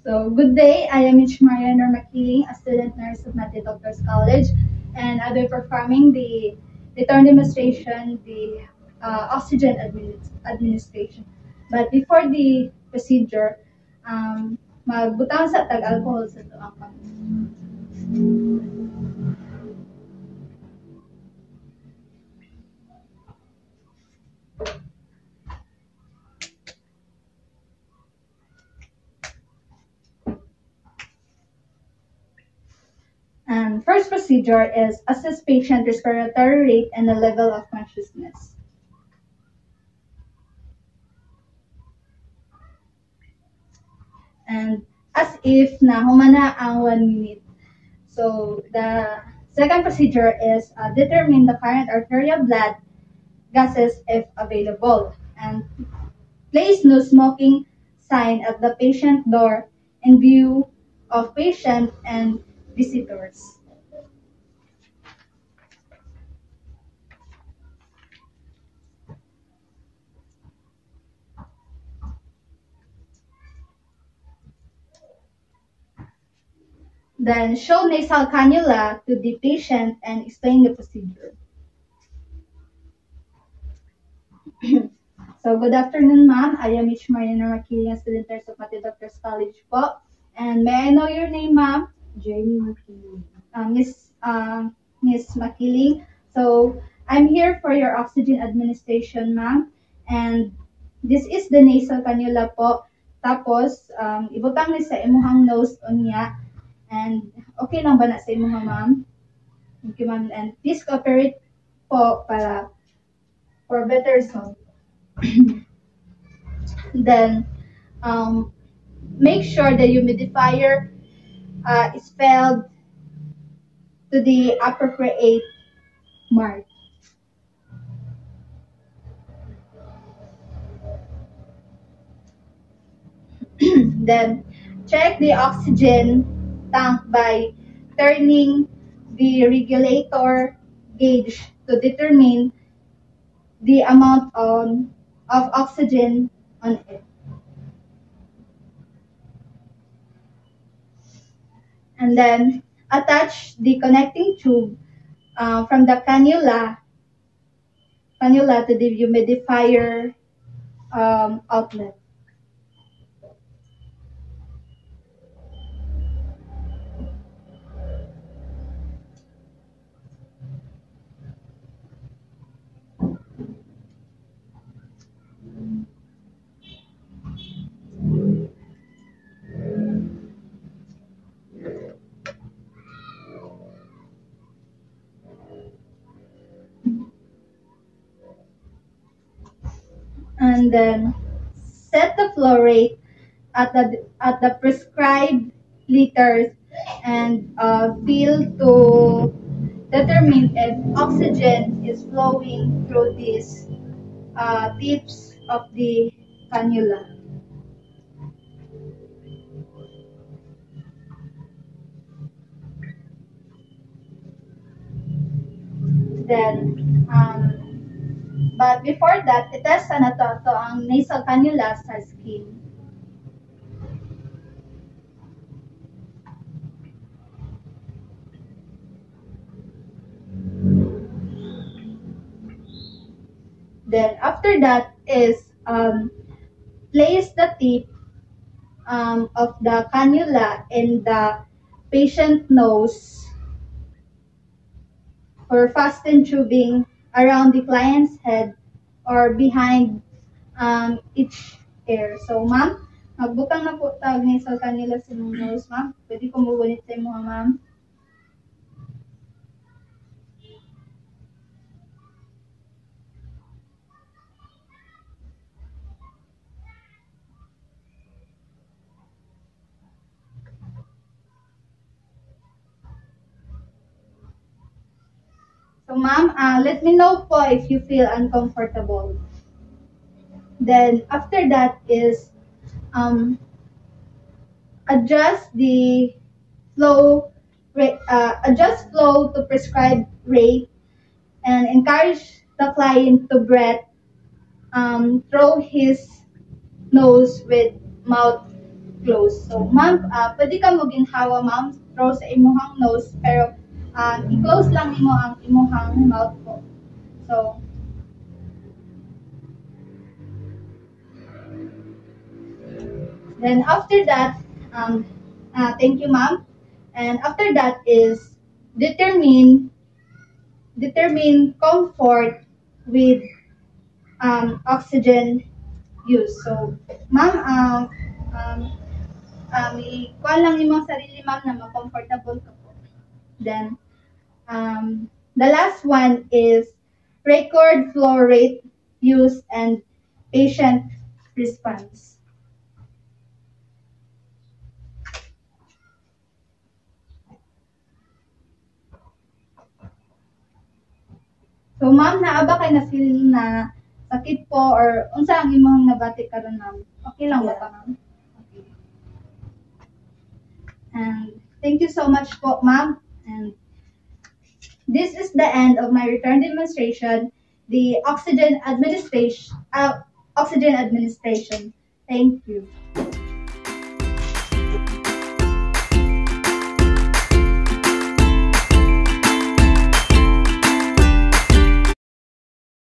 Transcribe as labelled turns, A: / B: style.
A: So, good day. I am Mitch Maria Normakiling, a student nurse of Mati Doctors College, and I'll be performing the turn demonstration, the oxygen administration. But before the procedure, magbutang sa tag-alcohol sa tuang kami. And first procedure is assess patient respiratory rate and the level of consciousness. And as if na humana ang 1 minute. So the second procedure is determine the current arterial blood gases if available, and place no smoking sign at the patient door in view of patient and visitors. Then show nasal cannula to the patient and explain the procedure. So, good afternoon, ma'am. I am Mitch Marina Makiling, student nurse of Mati Doctors College po. And may I know your name, ma'am?
B: Jenny Makiling.
A: Miss Makiling. So, I'm here for your oxygen administration, ma'am. And this is the nasal cannula po. Tapos, ibutang ni sa imuhang nose unya. And okay lang ba na sa imuhang, ma'am? Thank you, ma'am. And please cooperate po for better sound. Then, make sure the humidifier is filled to the appropriate mark. Then, check the oxygen tank by turning the regulator gauge to determine the amount of oxygen on it. And then attach the connecting tube from the cannula to the humidifier outlet. And then set the flow rate at the prescribed liters and feel to determine if oxygen is flowing through these tips of the cannula. Then, but before that, itest na to ang nasal cannula sa skin. Then after that is place the tip of the cannula in the patient nose for fasten tubing around the client's head or behind each ear. So, ma'am, magbutang na po tag nasal cannula sa inyong nose, ma'am. Pwede ko mugunit sa imo, ma'am. So, ma'am, let me know po if you feel uncomfortable. Then, after that is adjust the flow rate, adjust flow to prescribed rate, and encourage the client to breathe through his nose with mouth close. So, ma'am, pwede ka mo ginhawa, ma'am, throw sa imuhang nose, pero i-close lang nimo ang imuhang mouth po. So, then after that, thank you, ma'am. And after that is determine determine comfort with oxygen use. So, ma'am, ikuha lang yung mga sarili, ma'am, na ma-comfortable ka po. Then, the last one is record flow rate, use, and patient response. So, ma'am, naaba kay na feel na sakit po or unsa ang imong nabati karon, ma'am? Okay lang ba ta, ma'am? Okay. And thank you so much po, ma'am. And this is the end of my return demonstration, the oxygen administration. Thank you.